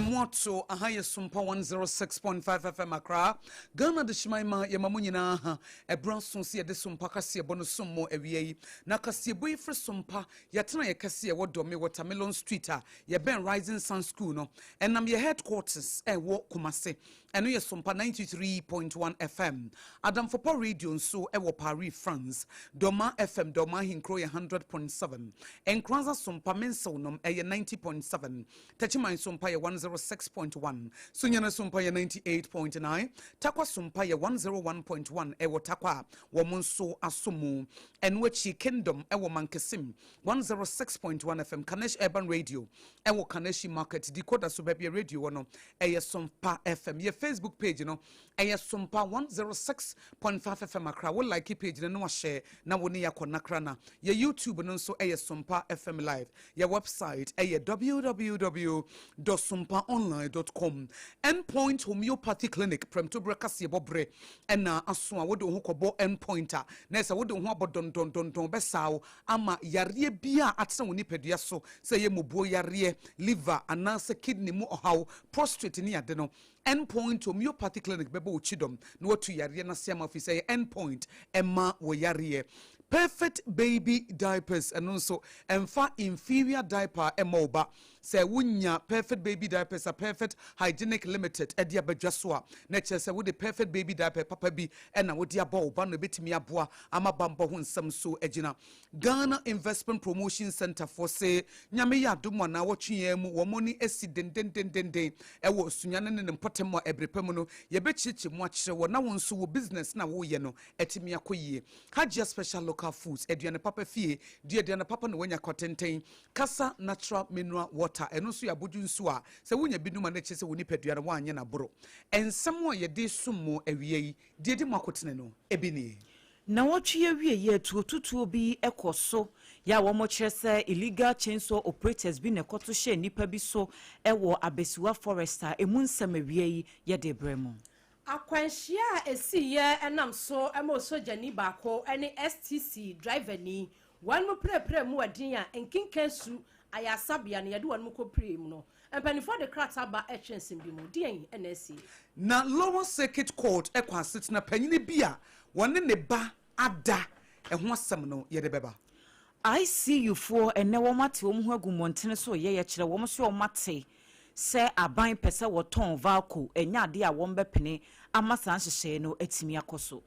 Moto ahaya SOMPA 106.5 FM Accra Ghana de Shimaima yamamunyina ha ebranson se de SOMPA kase bono sommo ewie na kase boy fre SOMPA yatena ye kase wo dome Watermelon Street a ye ben Rising Sun School no enam ye headquarters wo Kumase eno ye SOMPA 93.1 FM Adam Fopo Radio nso wo Paris France Doma FM Doma Hinkro ye 100.7 Enkranza SOMPA menso nom ye 90.7 Tachiman SOMPA ye 106.1 Sunyana SOMPA ye 98.9 Takwa SOMPA ye 101.1 ewo takwa womunso asomu enwechi Kingdom ewo Mankesim 106.1 FM Kanesh Urban Radio ewo Kaneshi Market Decoder Suburbia Radio no eye SOMPA FM ye Facebook page no eye SOMPA 106.5 FM Accra wo like page no share na woni yakonakra na ye YouTube no so eye SOMPA FM live ye website eye www.sompaonline.com Endpoint Homeopathy Clinic Premto Brekasi Bobre ena aso a wode ho kobo endpointer na esa wode ho abodon don besawo ama yare bia atse woni pedua so se ye mobuo yare liver anase kidney mu ohaw prostate ni ade no Endpoint Homeopathy Clinic bebo uchidom no watu yare na siam office endpoint emma wo yare Perfect baby diapers and also inferior diaper emoba say wunya perfect baby diapers are perfect hygienic limited edia bedwaswa nature say with the perfect baby diaper papa bi na wodi aba ba no betimi aboa ama bamba ho nsam so agina Ghana Investment Promotion Center for say nyame ya domo na wotwe mu wo moni accident den ewo sunyane ne mpotemo ebrepam no ye bechichi mu akire wo na wonso wo business na wo ye no etimi akoyie Hajia special local foods eduane papa fie eduane papa no wanya kotenten kasa natural mineral water eno so ya bodu nso a se wonya biduma na chese woni peduane wanye na boro ensem wo ye de summo awie de de makotene no ebini na wotwe awie ye tuotutuo bi ekoso ya wo mo kyerese illegal chainsaw operators bi ne koto hye nipa bi so ewo abesiwa forester emu nsem awie ye de bremu akwanhia esiye enam so ema sojani baako ene STC driver ni wan mu prepare mu adin a enkinkansu ayasabia ne yede wan mu kopre mu no empanifo de krata ba etwensim bi mu dien NSC na Lower Circuit Court ekwasit na panyine bia wone ne ba ada eho asem no yede beba I see you for ene wo mate wo ho agumontene so ye kire wo so wo mate se aban pese woton valco enya ade a won bepene amasa nhyehyɛ no atimi akoso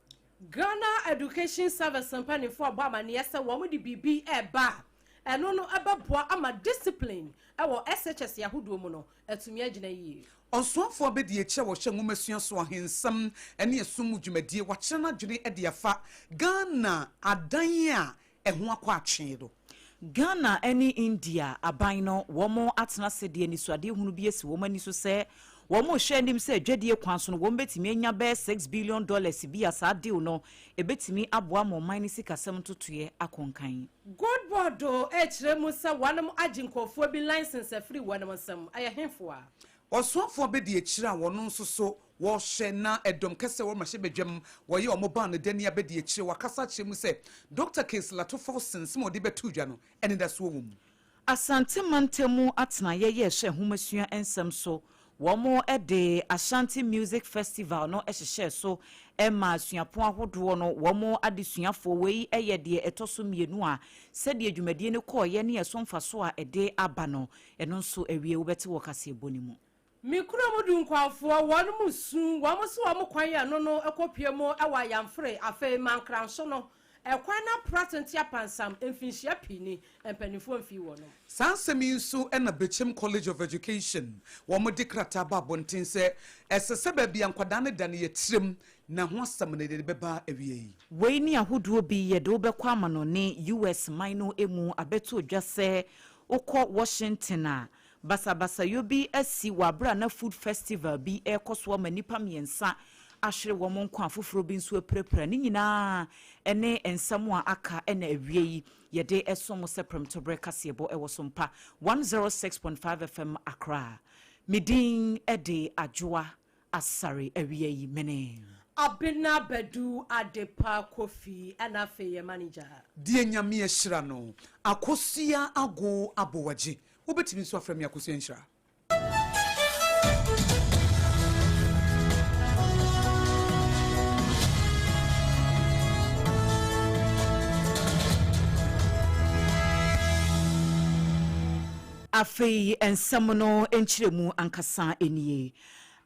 Ghana Education Service company for Obama ne yesa wo mu di bibi eba eno no ebeboa ama discipline ewo SHS yahodo mu no atumi agina yie Onsoafo abedi eche wo hye ngomasua so ahensam ene esum dwumadie wa kire na dwene ede afa Ghana adan a eho akwa atwe do Ghana any India abino womo atena sedie ni suade hunu bi esi womo ani so se womo hwe anim se adwadie kwanso no wom betimi anya be $6 billion bi asa deal no ebetimi aboa mo man ni sikasem totoye akonkan good bodo kire mu se wanam aginkofo bi license free wanam sam ayehemfo a Onsoafo abedi ekire a wono nso so wo hye na edom kese wo mahye bedwam wo ye omoba no dani abedi ekire wakasa kire mu se Dr. Case Latofo sense mo de betu dwa no ene da so wom Asante mantemu atena ye hye homasua ensem so womo ede Ashanti Music Festival no ehye so ema suapo ahodo no womo adesuafo wei eye de etoso mienu a sede adwumadie ne koye ne yesomfa so a ede aba no eno nso awie wo bete wo kase bonimu Mikuro mudu nkwafo won musu wo so wo kwan ya no ekopie mu ewa yamfre afa mankranso no ekwan na pratent apansam emfinhia pini empanifo mfi wo no Sansemi nso ena Bechem College of Education wo mo dikrata ba bonten se esese ba bia nkwada ne da ne yetrem na ho asam ne de beba awie wei ni ahodo bi ye de obekwa amano ne US mino emu abeto odwase ukọ Washington a basa yobi asi wabra na food festival bi ekoso manipa miensa ahwere wo monko afoforo bi nso aprepra ni nyina ene ensam a aka ena awie yi yede esom seprem to breakfast yebo ewo SOMPA 106.5 FM Accra midin ede adwoa asare awie yi mene ABENA BADU ADWOA Kofi anafe manager die nyame ehira no AKOSUA AGO abowaje wobetimi so afrem AKOSUA nhira afei ensɛm no enkyiremu ankasa enie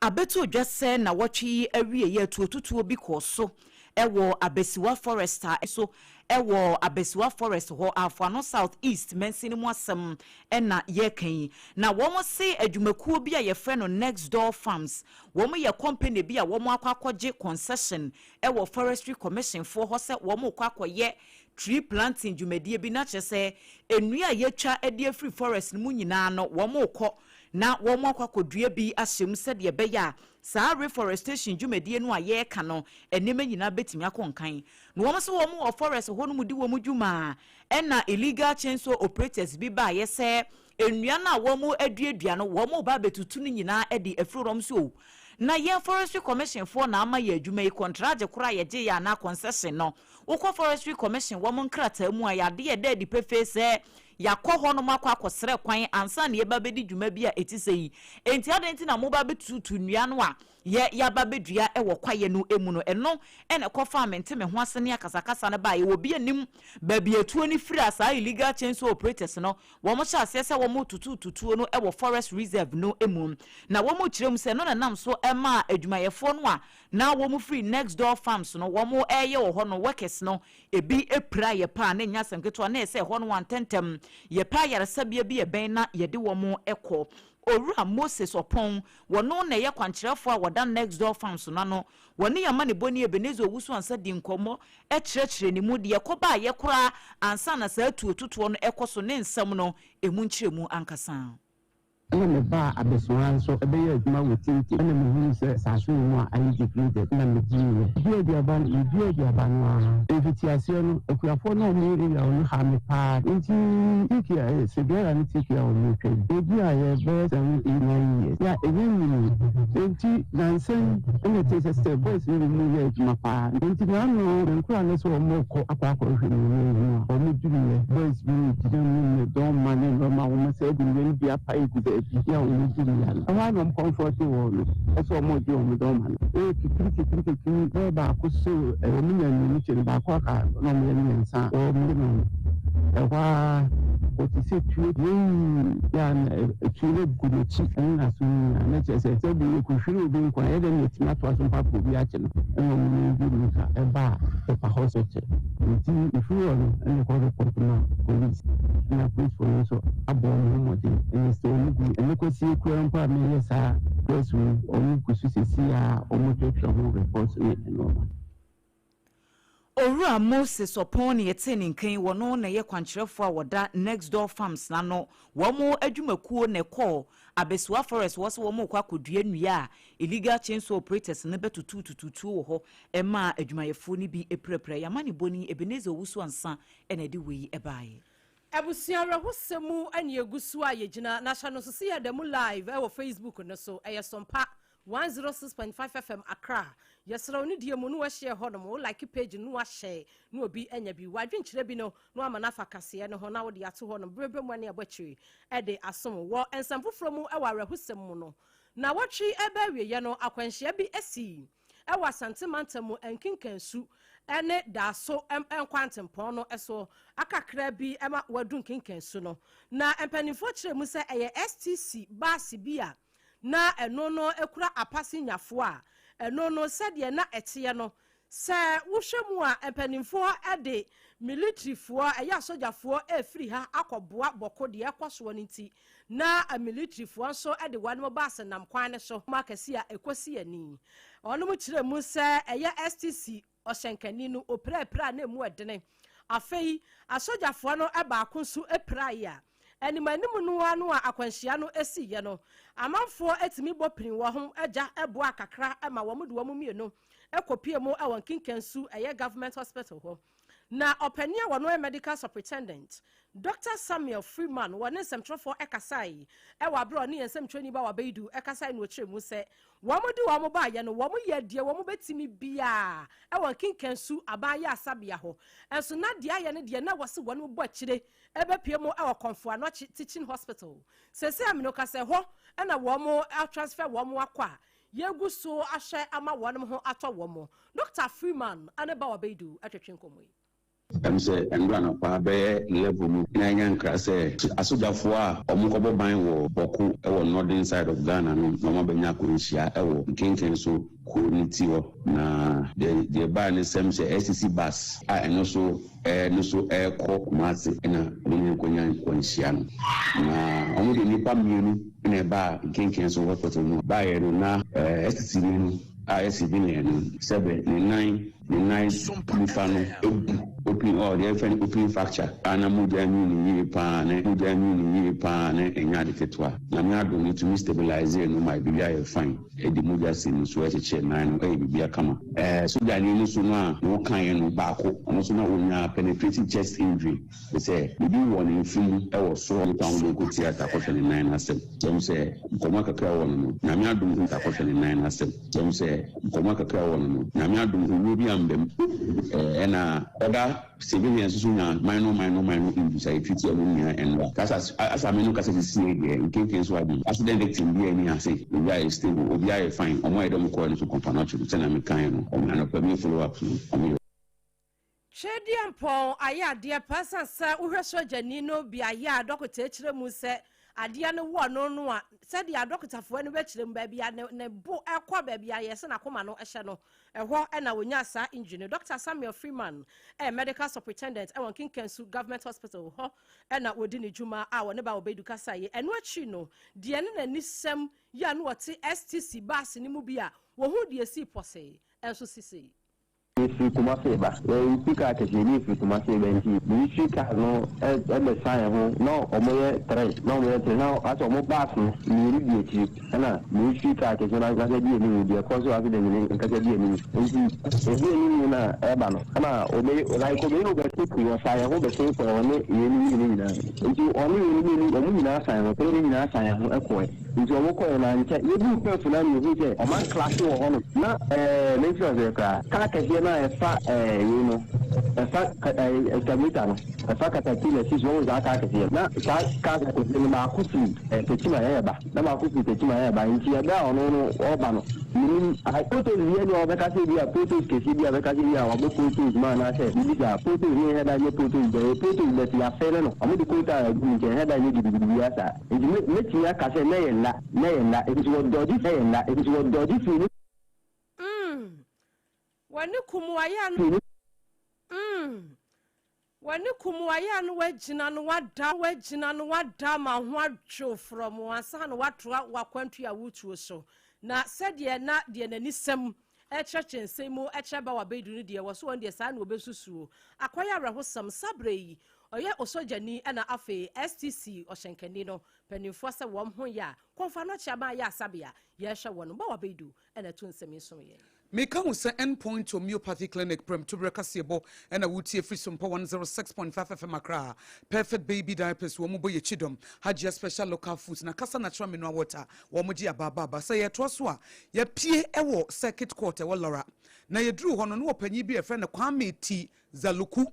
abeto dwase na wɔtwe awie ye tuotutuo bi kɔ so ɛwɔ abesiwa forester so ɛwɔ abesiwa forest hɔ afano south east mensini mu asɛm ɛna yɛkan na wɔn se adwumakuo bi a yɛfrɛ no next door farms wɔn yɛ company bi a wɔn akɔgye concession ɛwɔ forestry commission for hɔ sɛ wɔn akɔyɛ tree planting dwumadie bi na kyerɛ sɛ ennua yɛtwa ɛde afiri forest mu nyinaa no wɔn kɔ na wɔn akɔdua bi ahyɛm sɛdeɛ bɛyɛ a saa reforestation dwumadie no a yɛka no enema nyinaa betumi akɔnkan na wɔn so wɔn forest hɔ no mu di wɔn dwuma ɛna illegal chainsaw operators bi ba yɛsɛ ennua na wɔn aduadua no wɔn ba betutu no nyinaa ɛde afurom so na yɛn forestry commission for na ama yɛ adwuma yi contract kora yɛgye yɛ ana concession no wokɔ forestry commission wɔn nkrataa mu a yɛade yɛ dɛ di pefe sɛ yakɔ hɔ no makɔ akɔsrɛ kwan ansa ne yɛba bɛdi dwuma bi a ɛti sɛ yi enti adɛnti na moba bɛtutu nnua no a yɛaba bɛdua ɛwɔ kwaeɛ no emu no ɛno ɛna ɛkɔfa mente me ho ase ne akasakasa no ba yɛwɔ bi anim baabi etuo ne firi a saa illegal chainsaw operators no wɔn hyɛ aseɛ sɛ wɔn tutututuo no ɛwɔ forest reserve no emu na wɔn kyerɛ mu sɛ no na nam so ɛma adwumayɛfoɔ no a na wɔn free next door farms no wɔn ɛyɛ wɔ hɔ no workers no ebi epira yɛ pa ne nya asɛm ketewa na ɛsɛ hɔ no wantɛntɛm yɛpa yaresabea bi yɛbɛn na yɛde wɔn ɛkɔ Owura Moses Opon wɔno na yɛ kwankyerɛfo a wɔda next door farms no wɔne yɛ ma ne boni Ebenezer Owusu ansa di nkɔmmɔ ɛkyerɛkyerɛ ne mu de yɛkɔba a yɛkora ansa na saa tuotutoɔ no ɛkɔ so ne nsɛm no emu nkyerɛmu ankasa ana me ba abesua nso ebeye adwuma wotinti ana me hu se saso mu a ayi depleted na me jiwe duaduaba no efitiase no akuafo no mu area no ha me pa nti tikia se biara ni tikia o mu twa ebi a ye be san ina ya enyi nti nansen ene tese se boys ni mu ye adwuma pa nti na no nkura no so mo kɔ akɔ hwe ni o mu dwuye boys bi ni don mane no ma wo ma se bi ni bi apa egu ya woni diniya ama no comfort wo no eso mo di o mo do man kiti ba ko so o mi nyan ni chere ba ko aka no mo ni nsa o mi no e wa o ti se tu ya na chile gumochi na so na che se bi ko hwiri bi ko e de ni ti na to aso pa ko bi a che no e mo ni bi ni ka e ba e pa hospital nti ifu wo no e ko report na police na police for so abo mo de e so ni Nekosi kwampa me yesa yesu omu kususisi a omu twetwa ho report e no Owura Moses Opon yɛte ne nkan wɔno na yɛ kwankyerɛfo a wɔda next door farms na no wɔn adwumakuo na kɔ abesiwa forest wɔsɛ wɔn kɔ akɔdua nnua a illegal chainsaw operators ne bɛtutututu wɔ hɔ ɛma adwumayɛfo ne bi eprɛprɛ yamane boni Ebenezer Owusu ansa ɛna de wei ɛbaaye Abusiara hosemu ani egusu a yegina na hya no so se yɛda mu live ɛwɔ Facebook no so ɛyɛ SOMPA 106.5 FM Accra yɛsrɛ oni die mu no wɔhyɛ hɔ no mo like page no wɔhyɛ no obi anya bi wadwenkyerɛ bi no no ama na fa kaseɛ no ho na wo de ato hɔ no brebe mu ani abɔkyiri ɛde asom wɔ ensam foforo mu ɛwɔ arahosem mu no na wɔtwe ɛba wieyɛ no akwanhyia bi asi ɛwɔ Santimanta mu enkinkansu ene daso enkwantempon no eso akakra bi ema wadu nkinkansu no na empanifo kyerɛ mu sɛ ɛyɛ STC baasi bia na eno no ekura apasi nyafo a eno no sɛdeɛ na ɛteɛ no sɛ wohwɛ mu a empanifo ɛde military foɔ ɛyɛ asogyafoɔ efiri ha akɔboa bɔkɔ de ɛkɔso no nti na a military foɔ nso ɛde wan mo baase nam kwan ne so makasi a ekosi ani ɔno mu kyerɛ mu sɛ ɛyɛ STC ɔhyenkani no oprapra na emu ɛdene afei asogyafoɔ no ɛbaako nso eprai a animanimu no anu a akwanhyia no esi ye no amanfoɔ etimi bɔprin wɔ ho agya ɛboa kakra ɛma wɔn de wɔn mienu ekopie mu ɛwɔ nkinkansu ɛyɛ government hospital hɔ na opania wɔn medical superintendent Dr. Samuel Freeman wɔne nsɛmtwerɛfoɔ ɛkasai ɛwɔ abro ne nsɛmtwerɛni ba wabɛidu ɛkasai no kyerɛ mu sɛ wɔn de wɔn ba yɛ no wɔn yɛ die wɔn betimi bia ɛwɔ nkinkansu aban yɛ asabea hɔ ɛnso na die ayɛ ne die na wɔse wɔn bɔ akyire ɛbɛpie mu ɛwɔ Konfoano teaching hospital sɛsɛ amino kasɛ hɔ ɛna wɔn transfer wɔn akɔ a yegu so ahyɛ ama wɔn ho atɔ wɔn Dr. Freeman ane ba wabɛidu atwetwe nkɔmɔ yi say Andana Pabe level Nyan Crase, Asudafua, or Mukobo Bain or Boku, or northern side of Ghana, no Mama Kuishia, or King Kenso, Kunitio, na the ban is some say SEC bus, and also air cork mass in a Kunyan Kuishian. Na only Nipa Muni in a bar, King Kenso, what was by na SEC ISB 7 9 open all the different open fracture ana mujamini yi pa na enya de ketwa na me ado ni to stabilize no my bibia fine e di muja sin so e che na no e bibia kama so da ni so no a no kan no ba ko no so na onya penetrating chest injury they say bibi won in film e wo so ni pa mo ko theater ko 9 asem dem say ko ma kakra won no na me ado ni ta ko 9 asem dem say ko ma kakra won no na me ado ni bi ambem na other civilians who are minor injuries I treat you and as I mean because it's in case what the accident victim be any say we are stable we are fine on why don't call to companionship tell me kind on an open follow up Chedian Pon aya dear person sir uhreso janino bi aya doctor chire mu se adia ne wo no said the doctor for any wechire baby ne bo ekwa baby aye se na koma no ehye no eho na wonya sa engineer Dr. Samuel Freeman medical superintendent e won Kinkensu government hospital ho na wodi ne juma a won ba obedu kasa ye eno achi no de ne nani sem ya no wote STC bus ni mu bia wo hu de si pose enso sisi if kuma feba we pika ke ni if kuma feba nti ni shika no e be sign ho no omoye 3 no omoye 3 now aso mo back ni ri di echi na ni shika ke na ga di ni di ko so afi de ni ka di ni nti e di ni na e ba no na omoye like ko no be ku yo sign ho be so ko ni ni na nti oni ni omo ni na sign ho pe ni na sign ho e ko nti omo ko na nche ye du pe fu na ni hu je o man class wo ho no na make sure ze ka ke efa you know efa kamita no efa katakile si zo za ka ke na ka ko ni ma ku fi tetima ya ba na ma ku fi tetima ya ba nti ya ba ono no o ba no ni ai poto ni ni o be ka se dia poto ke si dia be ka se dia wa bo poto ma na se ni dia poto ni he da ni poto de ti ya fe no amu di ko ta ni je he da ni di ya sa nti me ti ya ka se na ye la e ti wo doji se ye la e ti wo doji fi wani kumuaya no wagina no wada ma ho adwo from wansa no watoa wakwantu ya wutuo so na sede na de nani sem echechense mu echeba wabedu ni de wo so won de sa na obesusuo akwaya awrehosam sabrei oye osojani na afe STC oshenkani no panimfo se wom ho ya konfa no chiaba ya asabia ye hwe won ba wabedu na tunsemi so ye Meka wo se endpoint homeopathy clinic prem to brekasiebo na wutie free SOMPA 106.5 FM Accra. Perfect baby diapers wo mo boye chidom. Hagia special local foods na kasa natural mineral water wo mo gi ababa. Say ye to so a ye pie ewo circuit court wo lora. Na ye dru hono no opanyi bi e friend Kwame T Zaluku.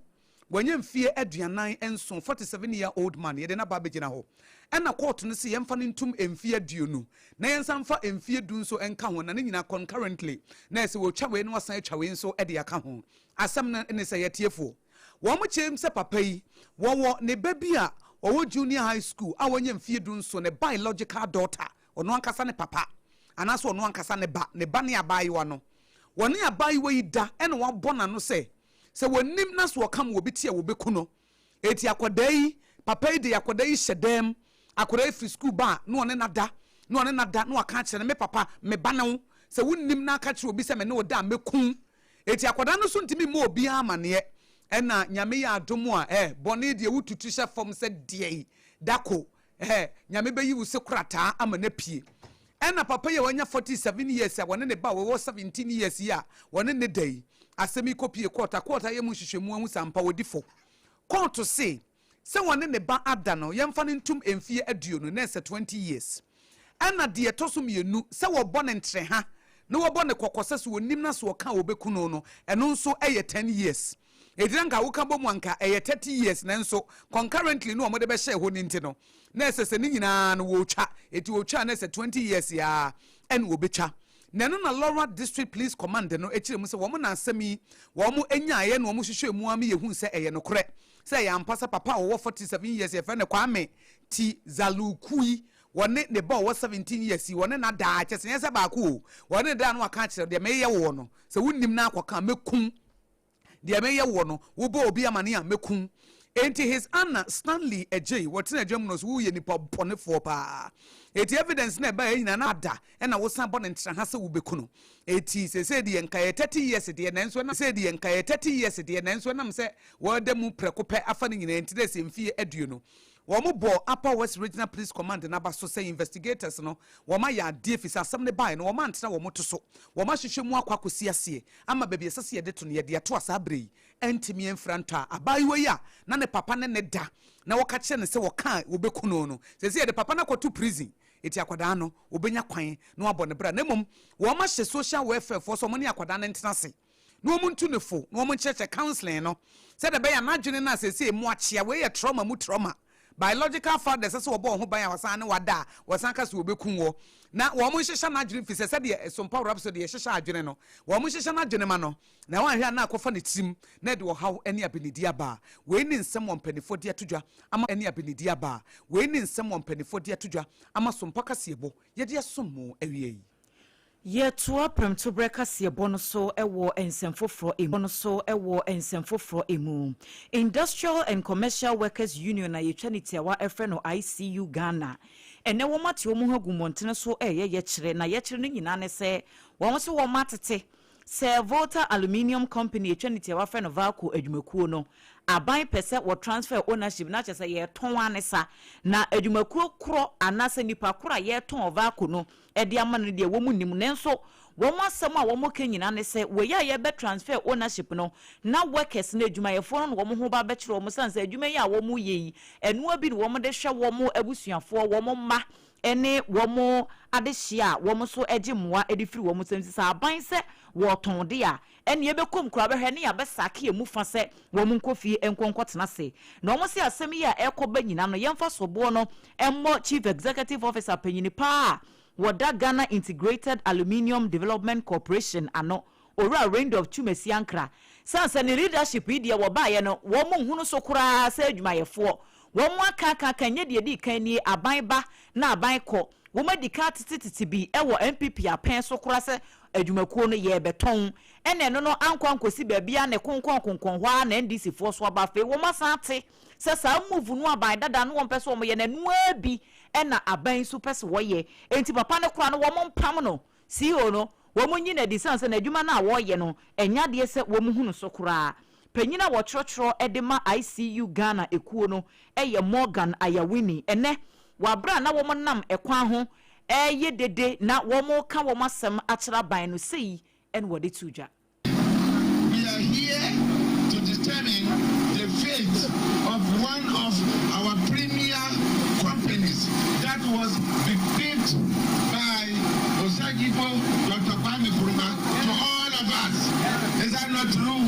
Wenye mfie aduanan enso 47-year-old man ye de na ba begina ho. Ena court no se yemfa ntum emfie aduonu. Na yensa mfa emfie du nso enka ho na ne nyina concurrently. Na se wo twa we no wasan twa we nso e de aka ho. Asem na ne se yetiefo. Wo mo chem se papa yi, wo ne baby a wo junior high school a wonye mfie du nso ne biological daughter. Ono ankasa ne papa. Anaso ono ankasa ne ba ne abayiwa no. Woni abayiwa yi da ena wo bona no se se wonim na so kam wo bitia wo bekuno eti akodai papa yi de akodai hyedem akodai fi school ba no one nada no aka kire me papa me banawo se wonim na aka kire obi se me ne oda mekun eti akoda no so ntimi mo obi amane ena nyame ya adomo a bone de wututu hye fom se de dako nyame be yi wo se kurata amana pie ena papa ye wanya 47 years a wone ne ba wo 17 years ya wone ne dai asemi kopie quarter ye mu hwehwemu ahu sampa wodifo court say se wone ne ba ada no yemfa ne ntum emfie aduonu na se 20 years ana de etoso mienu se wo bone ntre ha na wo bone kokose so wonim na so ka obekuno no eno nso 10 years ediranka wo ka bomu anka 30 years na nso concurrently no omode be share ho ni nti no na se ni nyina no wo twa eti wo twa na se 20 years ya ene wo betwa neno na Laura District Police Command no echire mu se wo mo na asemi wo mo enyaye no wo mo hwehwe mu am ye hu se eye no korɛ se ya mpasa papa wo 47 years ye fe ne Kwame ti Zalukui wone ne ba wo 17 years wone na da kyese se ba ko wone da no aka kyere de meye wo no se wunnim na akwaka mekun de meye wo no wo ba obi amane a mekun enti his Anna Stanley Ejay what na adwam no so wo ye nipa bone for pa eti evidence na ba yina na ada e na wo san bone ntra ha se wo beku no eti se de enkaye 30 years de na nso na se de enkaye 30 years de na nso na se wo da mu prekope afa ne nyina enti de se mfie aduo no womo bo Upper West Regional Police Command na ba so say investigators no woma ya de fisa asem ne bai no woma ntena womo to so woma hwehwe mu akwakosi ase ama baabi esase ye de to ne de ato asabrei entimi enfranta abayiwa ya na ne papa ne da na woka kye ne se woka wobeku no se ye de papa na kwato prison eti akwada no obenya kwan no abɔ ne bra na mom woma hye social welfare for so mo ne akwada ne ntena se no omuntu ne fo no omo cheche counseling no se de be ya na dwene na se mu akyea we ye trauma mu trauma biological fathers say obo ho ban ya wasan ne wada wasan ka se obekun wo na wo mo hyehya na adwene fi se de SOMPA rhapsody ye hyehya adwene no wo mo hyehya na adwene ma no na wan hwe na akofa ne tim na de wo haw ene abenidi aba we ni nsem wo mpanifo de atodwa ama ene abenidi aba we ni nsem wo mpanifo de atodwa ama SOMPA kasiebo ye de asomo awie ye toa premto breka se bono so ewo ensemfofro emu no so ewo ensemfofro emu Industrial and Commercial Workers Union na yetwaniti awa efre no ICU Ghana ene wo mate wo mu hagumontene so ye kire na ye kire no nyina ne se wo so wo matete se Volta Aluminium Company yetwaniti awa efre no Valco adwumakuo no aban pese wo transfer ownership na chese ye ton anesa na adwumakuo kro anase nipa kro ye ton Valco no edi amano de wo mu nim nenso wo masem a wo mo kenyina ne se we ya ye be transfer ownership no na workers na adwumayefo no wo mo ho ba be kire wo mo sanse adwuma yi a wo mo ye yi enu abi wo mo de hwe wo mo abusuafo wo mo ma ene wo mo adehia wo mo so eje moa edifiri wo mo samsi sa aban se wo ton de a ene be kom kura be hwe ne ya be sake emu fa se wo mo nkofie enkonkotena se na wo mo se asem yi a ekoba nyina no yemfa sobo no emmo chief executive officer panyini pa Wada Ghana Integrated Aluminium Development Corporation ano ora range of tumesi ankra sanse ne leadership idea wo ba ye no wo mo hunu so kura sa adwumayefo wo mo aka kanye de di kan ni aban ba na aban ko wo ma di ka tititi bi e wo MPP apen so kura se adwumakuo no ye beton ene no ankwankosi babia ne konkon hwa na NDC fo so aba fe wo ma sante se sa move no aban dada no wo pese wo ye na nu abi ena aban so pese wo ye enti papa ne kura no wo mo mpam no CEO no wo mo nyina di sanse na adwuma na wo ye no enya de se wo mo hunu so kura panyina wo trotro edema ICU Ghana ekuo no eye Morgan Ayawini ene wabra na wo mo nam ekwan ho ye dede na wo mo ka wo masem akira ban no sei en wo de tuja. We are here to determine the fate of one of our premier companies that was bequeathed by Osagipo Dr. Kwame Nkrumah to all of us. Is that not true?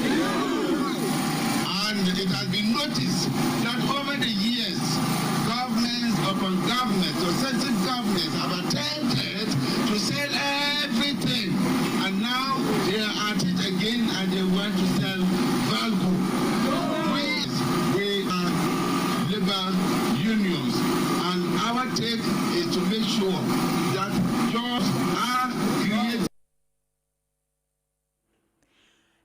And it has been noticed that over the years, governments upon governments, successive governments have attempted to sell everything, and now they are at it again and they want to sell Valco. We are labor unions, and our take is to make sure that jobs are created.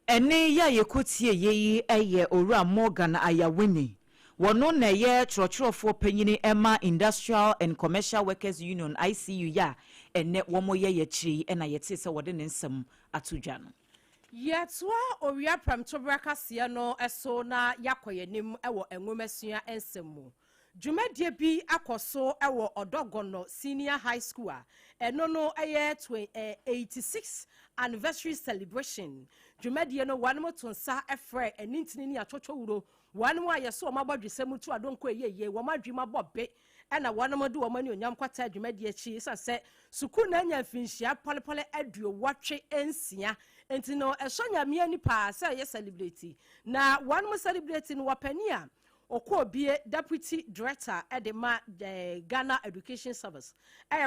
Ene ya yekotie yeyi eye ora Morgan Ayawini wono na ye trotro panyini Emma Industrial and Commercial Workers Union ICU ya ene womo ye chiri ena yete se wode ne nsem atodwa no yetwa owia pramto braka se no eso na yakoyenim ewo enwomesua ensemu dwumadie bi akoso ewo Odogono Senior High School a eno no eye 86 anniversary celebration dwumadie no wanmo tonsa efre enintini ni atwotwo wuro wanmo ayeso omabodwesemu tu adonko eyeye womadwima bobbe ena wanmo de womani onyam kwata dwumadie chi se suku na nya finhia polepole aduo watwe ensia enti no esonya mia ni pa se ye celebrate na wanmo celebrate no wapani a Okobie Deputy Director at the Ghana Education Service.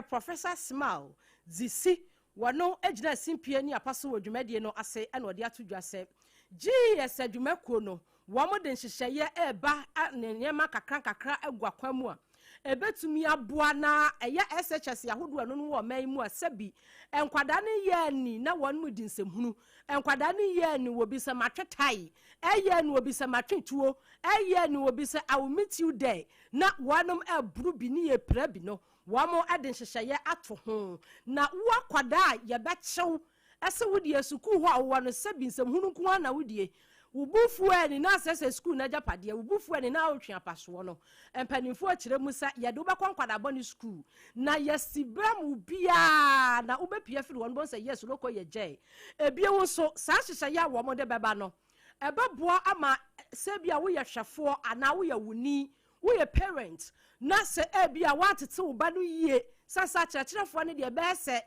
Professor Smile Zisi wano ejina simpie ni apaso wo dwumadie no ase ena odi atodwa se GS adwumako no wamo de nhyehyeye eba nyema kakra egwa kwamu a ebetumi aboa na eya SHS yahodo no wo man mu asabi enkwada ne ye ni na won mu di nsemhunu enkwada ne ye ni wo bi se matwetai eye ni wo bi se matwetuo eye ni wo bi se I will meet you there na wonom eburu bi ni ye pra bi no wamo ade nhyehyeye ato ho na wo akwada ye be kyew ese wodi esuku ho a wo no sabi nsemhunu ko na wodie ubufu eni na sese school na japade ubufu eni na otwe apaso no empanimfo akire musa yede ubekwa nkwada boni school na yesibram bia na ubepia firi won bon say yes loko ye je ebie wo so sa hyehye ya wo mo de beba no ebeboa ama sebia wo ye hwefo ana wo ye wuni wo ye parent na se ebia watete wo ba no yie sasa kyerɛkyerɛfoɔ ne deɛ bɛɛ sɛ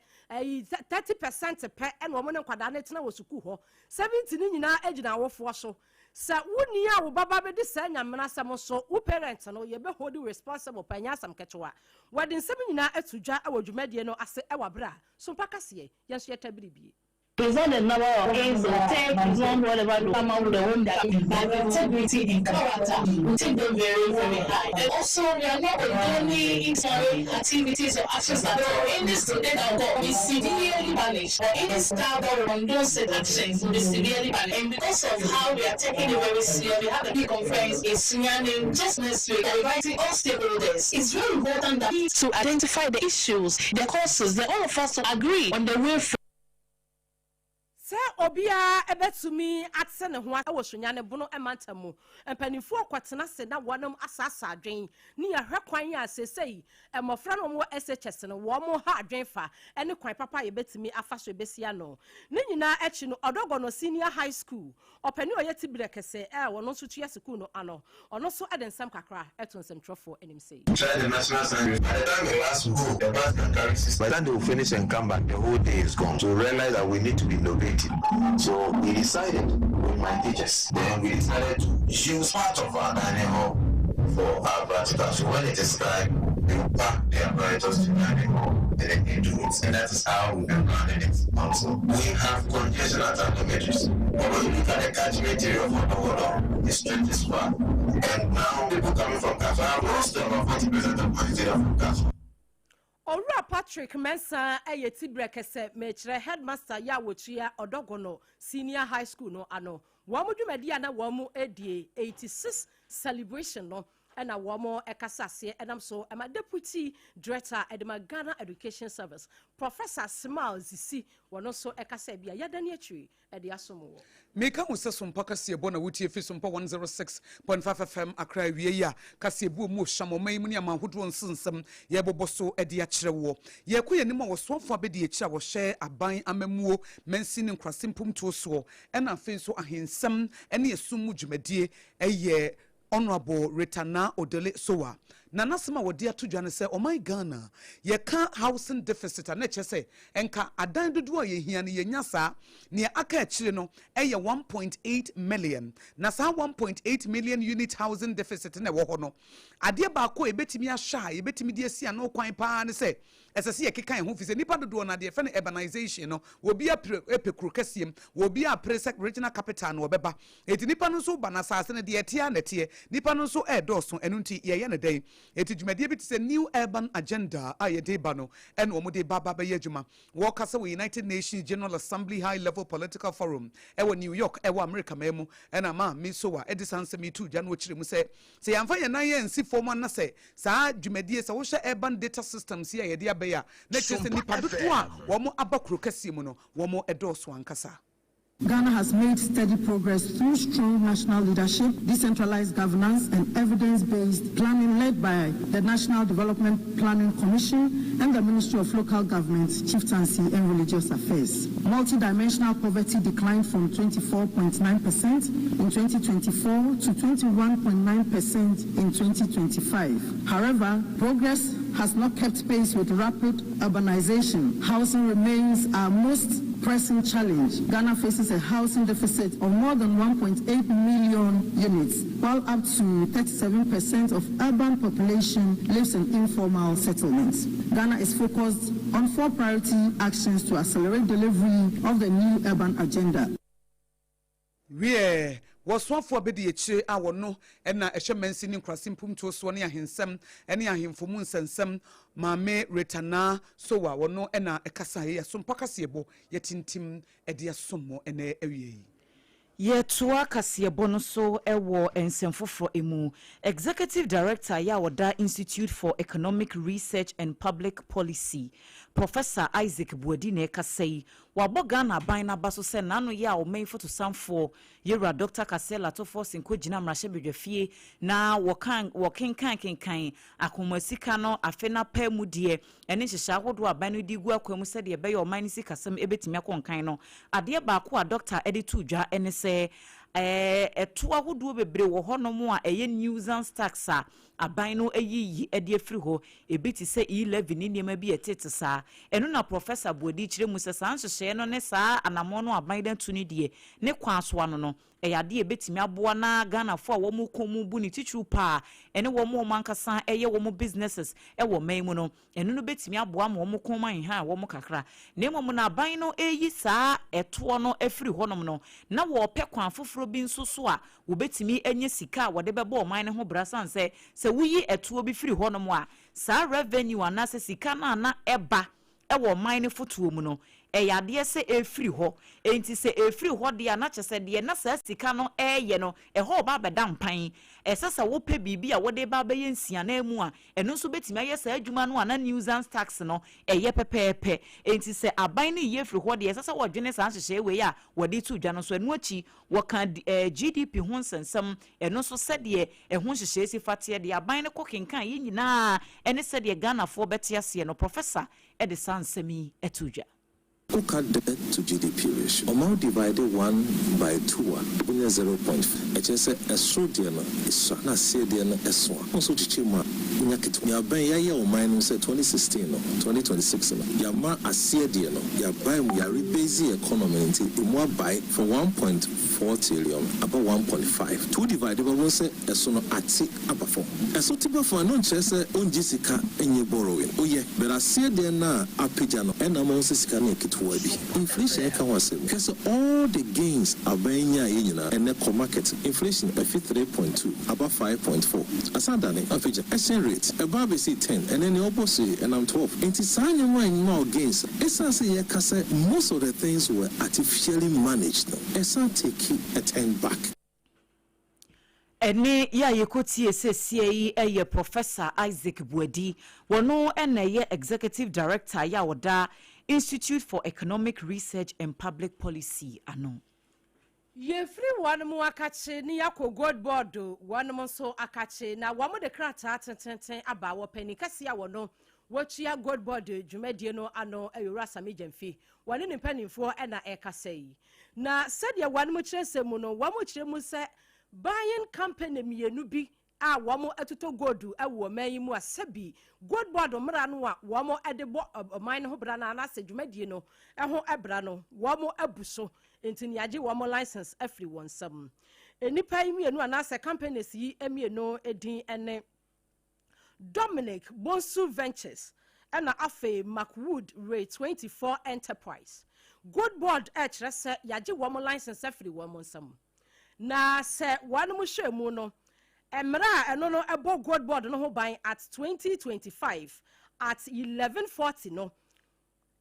30% pɛ ɛna wɔn ne nkwadaa ne tena wɔ sukuu hɔ 70 ne nyinaa agyina awofoɔ so sɛ wonni a wo baba bɛdi saa nyamena asɛm so wo parent no yɛbɛhold responsible panya asɛm ketewa wɔde nsɛm nyinaa ato dwa wɔ dwumadie no ase ɛwɔ berɛ a sompa kaseɛ yɛnso yɛta biribie. Present the number of things that take one whatever to come out with the one that integrity and character. We take them very, very high. And also, we are not only into activities or actions that any student or God is severely punished, or any staff or on those set actions will be severely punished. And because of how we are taking it very seriously, we have a big conference in Sunyani just next week, inviting all stakeholders. It's very important that we to identify the issues, the causes, that all of us to agree on the way forward. Se obia ebetumi atse ne ho awo Sunyane bono emantamu empanifo kwatena se na wonom asasa adwen ne ya hwekwan ya sesei emofra no mo SHS no wo mo ha adwen fa ene kwan papa ye betumi afaso besia no ne nyina echi no odogo no senior high school opani oyeti brekese wono so tuya school no ano ono so adensam kakra eto nsem trofo enim sei try the national assembly by the time the last go the bus can carry system by the time they will finish and come back the whole day is gone so realize that we need to be innovative. So we decided with my teachers, then we decided to use part of our dining hall for our practical. So when it is time, we will pack the apparatus to the dining hall and then they do it. And that is how we've been planning it. Also, we have congestion at our dormitories. But when you look at the catchment area for the whole the street is far. And now people coming from Kafa, most of them are 40% of the from Kafa. Ora Patrick Mensa ayeti brekese mechere headmaster ya wotua odogono senior high school no ano womo dwumadi na womo edie 86 celebration no ena womo ekasase enam so ema deputy director edema Ghana Education Service Professor Smile Zisi wono so ekasa bia yadani atwi ede asomo meka usa sompa kase ebo na wutie fi sompa 106.5 FM akra wie ya kase ebo mu hwamoma mu ne amahodo nsensem ye boboso ede a kyerɛwo ye ko yenim a wosofo abedi a kyerɛ wo hye aban amamuo mansi ne nkrasempum to so ena afi so ahensem ene yesum mu dwumadie eye Honorable Retana Odele Sowa. Nanasema wodi atudwa ne se Omai Ghana ye ka housing deficit na che se enka adan dodo a ye hia ne yenya sa ne aka akire no eye 1.8 million na sa 1.8 million unit housing deficit na wo ho no ade ba ko ebetimi ahwa ebetimi de asia no kwan pa ne se esese ye kekan ho fi se nipa dodo na de fe ne urbanization no obi epekuru kasiem obi apre regional capital no obeba eti nipa no so ba na sase ne de etia na tie nipa no so edoso enu nti ye ye ne den eti dwumadie bi te se new urban agenda a ye de ba no ene omo de baba ba ye adwuma wo kasa we United Nations General Assembly High Level Political Forum ewo New York ewo America memu ena ma mi so wa edisanse mi tu dwa no kire mu se yamfa ye nan ye nsi form na se saa dwumadie se wo hye urban data systems ye de abeya na che se nipa dodo a wo mo abakuro kasie mu no wo mo edoso ankasa. Ghana has made steady progress through strong national leadership, decentralized governance, and evidence-based planning led by the National Development Planning Commission and the Ministry of Local Government, Chieftaincy and Religious Affairs. Multidimensional poverty declined from 24.9% in 2024 to 21.9% in 2025. However, progress has not kept pace with rapid urbanization. Housing remains our most pressing challenge. Ghana faces a housing deficit of more than 1.8 million units, while up to 37% of urban population lives in informal settlements. Ghana is focused on 4 priority actions to accelerate delivery of the new urban agenda. Waswafo abedi eche awono ena ehye mensi ni nkrasi mpumto so ne ahensem ene ahemfomu nsensem maame retana so wa wono ena ekasa ye SOMPA kasebo yetintim ede asomo ene awie Yetua kasiyebo no so ewo ensemfofro emu Executive Director ya woda Institute for Economic Research and Public Policy Professor Isaac Buadine kasei waboga na ban na baso se nano ya o main photo samfo yera Dr. Kasela to force nko gina mrahye bedwafie na wokan kan akomasika no afena pa mu de ene hyehya hodo aban no di gu akwam se de be yo man ni sikasem ebetimi akonkan no ade ba ko a Dr. Editu dwa ene se eto ahodo bebre wo honom a eye nuisance tax a aban no eyiyi ade afiri ho ebiti se E11 ni niam bi etete sa eno na Professor Buadi kire mu se sanhyehyɛ no ne saa anamo no aban dan tu ni de ne kwaso ano no eyade ebetimi aboa na Ghana fo a wo mu komu bu ni titru pa ene wo mu mankasa eye wo mu businesses wo man mu no eno no betimi aboa ma wo mu koman ha wo mu kakra na mo na aban no eyi saa eto no afiri honom no na wo pe kwan foforo bi nso so a wo betimi enye sika wo de bebo man ne ho brasan se wuyi eto bi firi honom a saa revenue anase sika na eba ewo man ne fotuo mu no eyade se efiri ho enti se efiri ho de na kyese de na saa sika no eye no eho ba beda mpan esesa wo pe bibi a wo de ba beye nsia na emu a eno nso betimi aye saa adwuma no na nuisance tax no eye pepepe enti se aban ne ye efiri ho de esesa wo dwene saa hyehye we ya wo de tu dwa no so enu achi wo kan GDP ho nsensem eno so se de ho hyehye si fate de aban ne kokenkan ye nyina ene se de Ghana fo bete ase no Professor Edison Semi etudwa. Look at debt to GDP ratio. Amount divided 1 by 2, 0.5. I just say a sodium is not sodium as one. Also, Chichima, ya buy ya mine say 2016, 2026. Ya ma a sodium, ya buy ya rebase economy into more buy for 1.4 trillion, about 1.5. 2 divided by 1 say a sono ati about 4. A so type of non chess on Jessica and you borrowing. Oh, yeah, but I see there now a pigeon and among Siscanic. Inflation can was because all the gains are buying and the market inflation at 3.2 about 5.4 asadane afija exchange rate above say 10 and then the opposite and I'm 12 into signing wine more gains essentially most of the things were artificially managed now take a 10 back. Ene ya yekoti SCAE eye Professor Isaac Buadi wono ene ye Executive Director ya woda Institute for Economic Research and Public Policy ano. Ye free one mu akache ni yako God board one mo so akache na wamo de krata tenten aba wo pani kase ya wono wochia God board dwumadie no ano ayura sami jemfi wane ne panimfo na ekase yi na said ya one mu kyerese no wamo kyerɛ mu se buying company mienu bi a wamo atuto godu ewo man mu asabi god board mra no a wamo edebo man ho bra na ase dwumadie no eho ebra no wamo abuso enti ni age wamo license afri wonsam enipa mienu anase companies yi emienu edin ene Dominic Bonsu Ventures and afe Macwood Ray 24 Enterprise good board kyerɛ sɛ yage wamo license afri wonsam na se one mu hwemu no emra eno no ebo god board no ho ban at 2025 at 11:40 no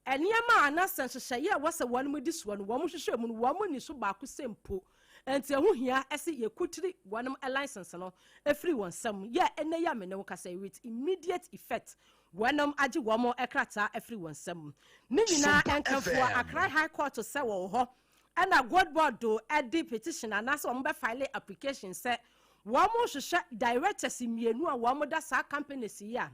eniema anasen hyehyɛ wase one mu dis one wo mu hwehwemu no wo mu ni so ba ko sempo enti ehu hia ese ye kutiri one license no efri wonsam ye ene ya mene wo kasa with immediate effect wanam agi wo mo ekrata efri wonsam ni nyina enkanfo Accra High Court to se wo ho and a god board do edi petition and as on be file application say one more share directors mienu a one da sa companies ya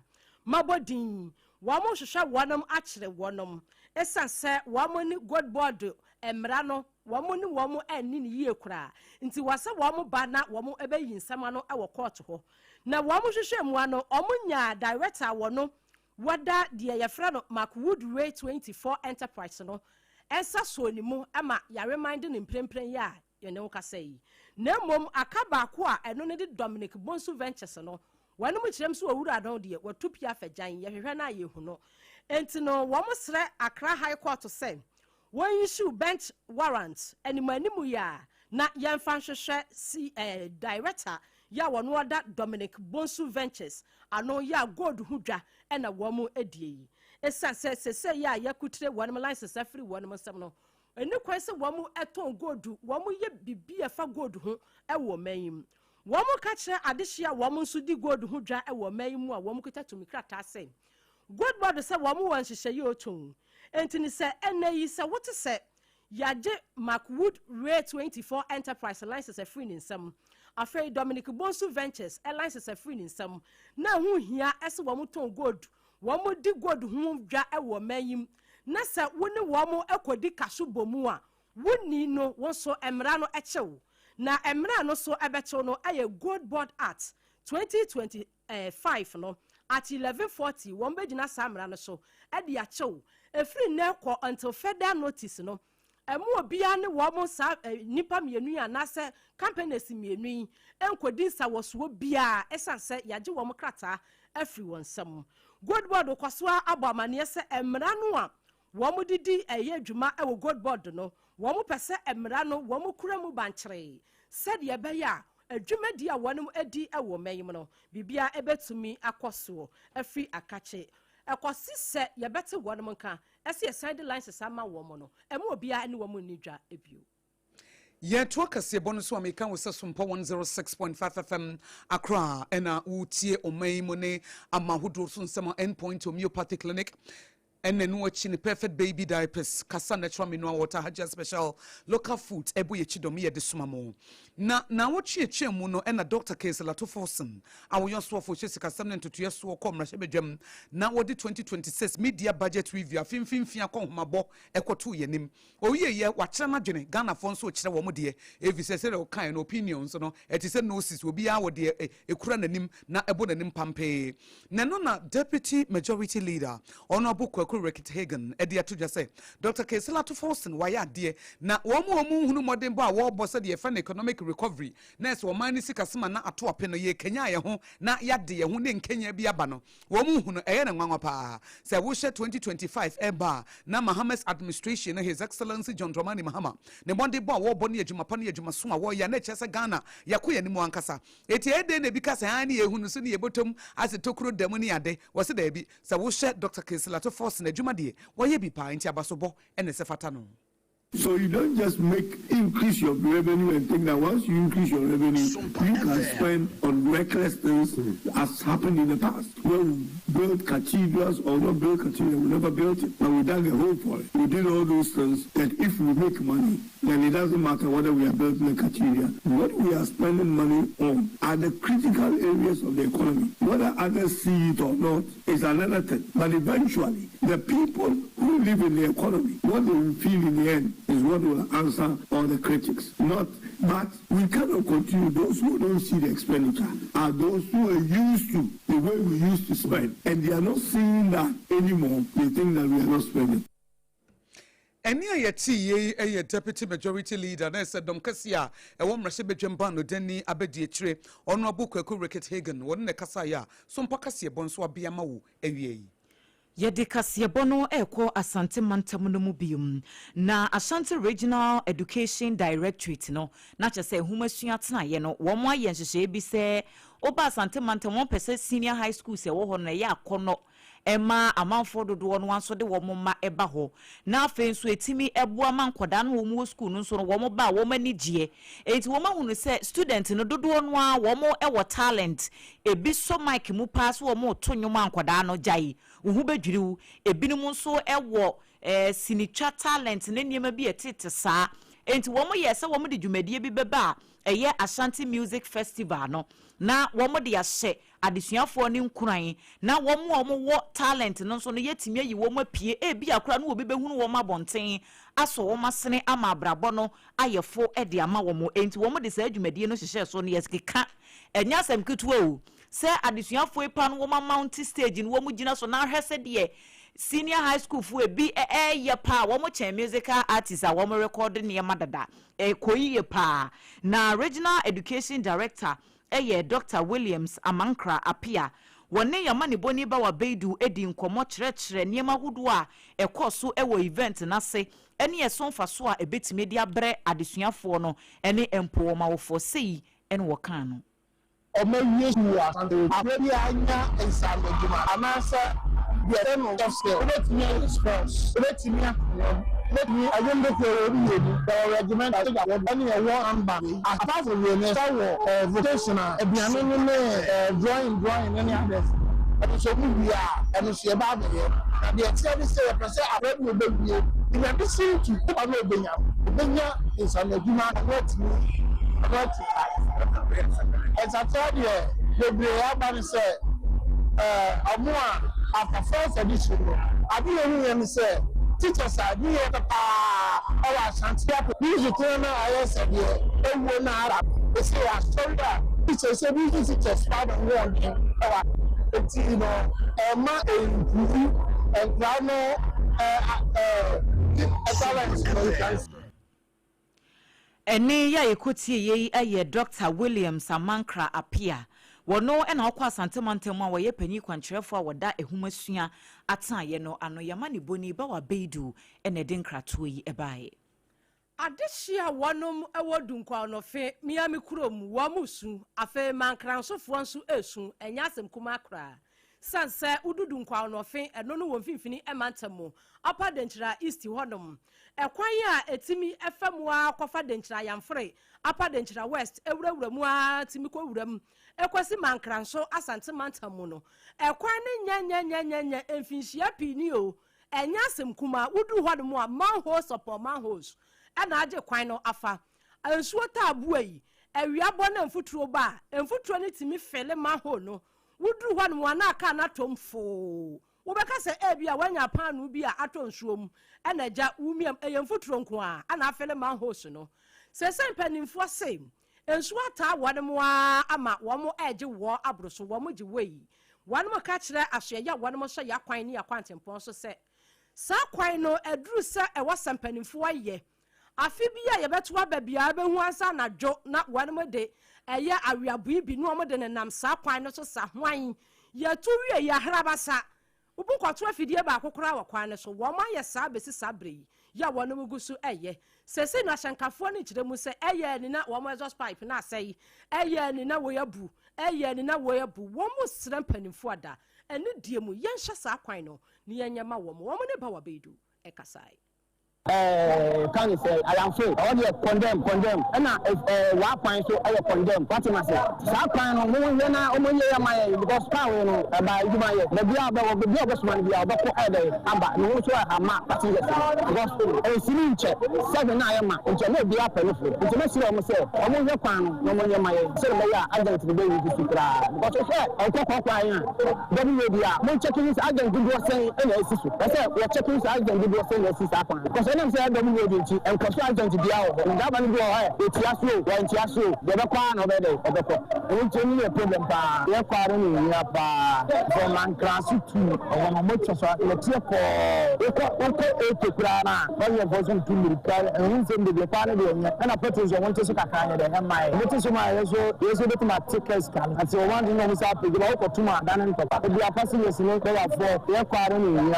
mabodin one more share one actually one esan say one ni god board emra no one eni ni ye kura nti wase one ba na one ebe yinsama no e wo court ho na one share mu ano omunya director wono wada de ye fra no Macwood Ray 24 Enterprise no esa so ni mu ama ya reminding imprempren ya ye ne woka say na mom akaba ko a eno ne de Dominic Bonsu Ventures no wanu mu kirem so owura don de watupia fagan ye hwehwe na ye hu no enti no wo mo sre Accra High Court to say when issue bench warrants and manimu ya na yemfa hwehwe si director ya wono oda Dominic Bonsu Ventures ano ya gold hudwa na wo mo edie esa se ya yakutire one license free one mo sem no eni kwan se wo mo eton gold wo mo ye bibia fa gold ho wo mayim wo mo ka kire adehia wo mo nso di gold hudwa wo mayim a wo mo kita tumi krata se gold board se wo mo wan hwehwe ye oton entini se enayi se what se yaje Macwood Ray 24 Enterprise license free in some afei Dominic Bonsu Ventures license free in some na hu hia ese wo mo ton gold wo mo di gold hu dwa wo mayim na se woni wo mo ekodi kaso bomu a woni no wo so emra no echew na emra no so ebechew no aye Gold Board Act 2025 no at 11:40 wo mbegina samra no so e de achew efiri na ekọ until further notice no emu obia ne wo mo sa nipa mienu ya na se companies mienu enkodi nsa woso bia esanse yaje wo mo krata afiri won sam Gold Board kwaso abamane se emra no a wo mo didi eye adwuma e wo Gold Board no wo mo pese emra no wo mo kura mu bankyere said ye be ya adwuma di a wonom edi e wo mayim no bibia ebetumi akoso afiri akache ekosi se ye bete wonom nka ese side lines sama wo mo no emu obia ne wo mo nidwa ebio ye to akase bonus wa meka wo SOMPA 106.5 FM Accra ena utie omayim ne amahodo so nsema endpoint homeopathic clinic and then watching perfect baby diapers, Kasa natural mineral water, Haja special local food, Ebu Yechidom ye de sumamo. Na what ye chemuno and a doctor case la to forsen. I will just for Jessica 7 to 2 years to come Rashem. Now what the 2026 media budget review, Fin Fia Kong Mabo, Echo 2 yenim. Oh yeah, watchana Jenny, Ghana Fonso Chawamodi, if you say kind opinions, no, it is a nosis will be our dear a curanim, na ebonanim pampe. Nanona deputy majority leader, honorable Rekit Hagen, Edia to just say, Dr. Kesela to Forsen, why are dear? Now, one more moon, modern bar, war boss at the economic recovery. Next, or minus Kasima na at 2 penny ye Kenya, na yad dear, who in Kenya be abano. Woman, and Wangapa. Say, we share 2025 eba. Na Mahamas administration, His Excellency John Dramani Mahama. Ne Monday bar, war bonny, Jumapani, Jumasuma, war ya nature Ghana, Yakuya Nimuankasa. Eti Eden, because I need who suni a bottom as a tokro demoni ade, was a baby. So we share Dr. Kesela to Forsen. Jumadi, why ye be pa inti abasobo and the sefatano. So you don't just increase your revenue and think that once you increase your revenue, you can spend on reckless things as happened in the past. When we built cathedrals or not built cathedrals, we never built it, but we dug a hole for it. We did all those things that if we make money, then it doesn't matter whether we are building a cathedral. What we are spending money on are the critical areas of the economy. Whether others see it or not is another thing. But eventually, the people who live in the economy, what they will feel in the end is what will answer all the critics. But we cannot continue. Those who don't see the expenditure are those who are used to the way we used to spend. And they are not seeing that anymore. They think that we are not spending. Eni ayeti ye deputy majority leader na said dom kasia e wo mrahye bedwemba no dani abedi etire honorable Kwaku Rekit Hagen won ne kasa ya SOMPA kase bonso abiama wo awie Yedi kasiyebono eko Asante Mantam no mu biom na Ashanti Regional Education Directorate no na kyese humasua tena ye no wo mo aye nhyehyɛ bi sɛ oba Asante Mantam won pese senior high school se wo ho no ye akono ema amanfo dodo no anso de wo mo ma eba ho na afen nso etimi eboa mankoda no wo mo school no nso no wo mo ba wo mani gie enti wo ma hunu sɛ student no dodo no a wo mo ewo talent ebi so mic mu pass wo mo to nwom ankoda no jai wo hu bedwiriw ebinom nso ewo sinitwa talent ne niema bi etete saa enti wo mo yɛ sɛ wo mo de dwumadie bi beba eye Ashanti Music Festival no na wo mo de ahye adesuafo ne nkuran na wo mo wo talent no so no yetimi ayi wo mo apie bi akura no wo bi behunu wo ma bonten aso wo masene ama abrabɔ no ayefo de ama wo mo enti wo mo de sa adwumadie no hyehyɛ so no yeskeka enya asem ketuwa o sɛ adesuafo epa no wo ma mount stage no wo mo gina so na hwese de senior high school fu ebi ye pa wo mo chen musical artists a wo mo record ne madada koyi ye pa na regional education director Dr. Williams Amankra Apia wone yamani boni ba wa beidu edi nkomo kyerɛkyerɛ niema hodo a ɛkɔ ewo event na se ene yɛsonfa so a ebetime dia brɛ adesuafo no ene empo ma wo fo sei ene wo kan no Yesu abedi anya ensameduma amasa de no tose obetimi sports obetimi obetimi ayembe ko obi the regiment I think I want any war amba apart from the so vocational ebiano ne drawing any others and so we are and so ba be na de tie bi say person abedi obewie we be see to on obenya ensameduma what it's a third year the Brabant said after first edition I didn't say teachers are doing our Santiago music I said yeah they say I told that teachers say music teachers part of one you know and drama excellence. Ene ya yekotie ye aye Dr. William Samankra Apia wono ena okwa santemantemu a woye panyi kwankyerefo a woda ehumasua atan ye no ano yamani boni ba wa beidu ene de nkrato yi ebae adehia wonom ewodu nkwa no fe miami kurom wo musu afe mankranso nso esu enya asem kuma akra sanse ududu nkwa no fe eno no wonfinfini emantemu upper denchira east hodom ekwan a etimi efemu akwafa denchira yamfre upper denchira west ewurawura mu a timi kwuram ekwesi mankranso asante mantamu no ekwan ne nya emfinhia pini o enya asem kuma udu hodom a manholes upon manholes ana age kwan no afa ansuo tabu yi awiabo na mfuturo ba mfuturo ne timi fele manhole no wudu hwan mu ana aka na tomfo wobeka se ebia wanya panu bi a atonsuom ana ja umiam eyemfuturo nko a ana afele manhole no se sempanimfo se ensu ata wane mu ama wo mo eje wo abroso wo mo ji wei wane mo ka kire ahye ya wane mo so ya kwan ne ya kwantempon so se sa kwan no eduru se e wo sempanimfo aye afi bia ye beto aba bia behu ansa na dwo na wane mo de eye awiabu bi no mo de nam sa kwan no so sa hwan ye to wie ya hrabasa ubu kwato afidie ba akokora wa kwan no so wo ma ye sa besi sabre ya wane mo gusu eye sese na shankafo ni kire mu se eye ni na wo mo exhaust pipe na asai eye ni na wo yabu eye ni na wo yabu wo mo srampanimfo ada ene die mu ye nhya sa kwan no ni ye nyama wo mo ne ba wa beidu ekasai can say I am free. All you condemn. And what point so I condemn. What you say? That kind of woman, my because power, no, by you, my the biggest man, the other but no, so I have marked because a ceiling check 7 I am into no be up and into no see myself. I'm on your pan, no money, my agent to the baby to but I talk of client. WBA, no checking his agent to go saying, and I said, we're checking his agent to go saying, because I'm saying WBA and consultant to be out, and that one go it's Yasu, when Yasu, the Bakan over there, and it's only a problem. They're quarreling from Mancrasu to one much of a tear for when you're going to repair and who's in the department, and I put I want to see Canada and my notice my so there's a bit of tickets and so one thing was up to go for 2 months, and we are passing this in for they're quarreling.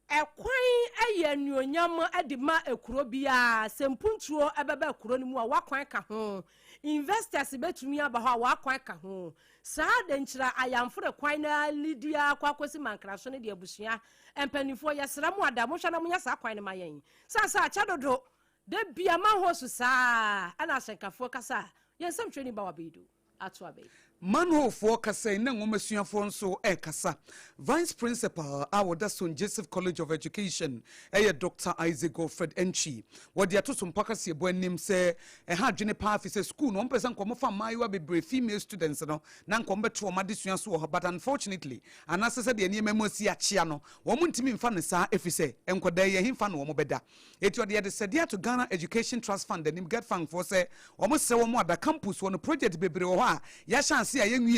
Ekwan eye nuonyam adima ekuro bia sempuntuo ebebe ekuro ni mu a wakwan ka ho investors betumi aba ho a wakwan ka ho saa de nkyira ayamfore kwan na lidia kwakosi mankraso ne de abusua empanifo yesra mu ada mo hwa na mo nya saa kwan ne mayen sasa acha dodo de bia ma ho so saa ana senkafo kasa yensam twani ba wa beidu ato abe Manho for Kasa na ngomasuafo nso kasa Vice Principal awoda St Joseph College of Education Dr. Isaac Godfred Enchi wodi atoso mpaka se ebo anim se ha dwene pa afise school no mpesa nkomo fa maiwa bebre female students no na nkomo beto o madesua so ho but unfortunately anase de eniema mu asi achia no wo ntimi mfa ne saa efise enkoda ye himfa no wo beda eti ode de sedia to Ghana Education Trust Fund anim get fund for se wo se wo ada campus wo no project bebre wo ha ya chance a yenwie